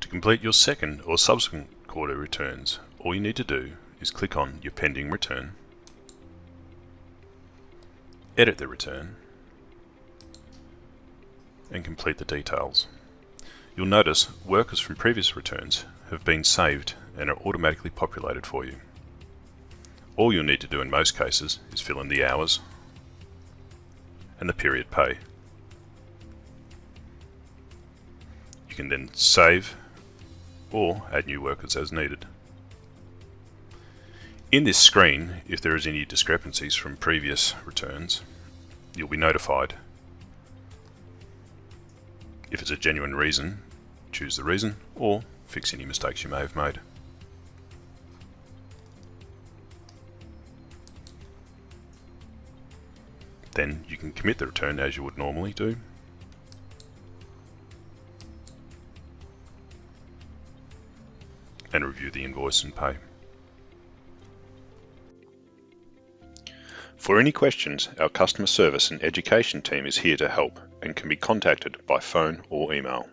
To complete your second or subsequent quarter returns, all you need to do is click on your pending return, edit the return, and complete the details. You'll notice workers from previous returns have been saved and are automatically populated for you. All you'll need to do in most cases is fill in the hours and the period pay. You can then save or add new workers as needed. In this screen, if there is any discrepancies from previous returns, you'll be notified. If it's a genuine reason, choose the reason or fix any mistakes you may have made. Then you can commit the return as you would normally do. And review the invoice and pay. For any questions, our customer service and education team is here to help and can be contacted by phone or email.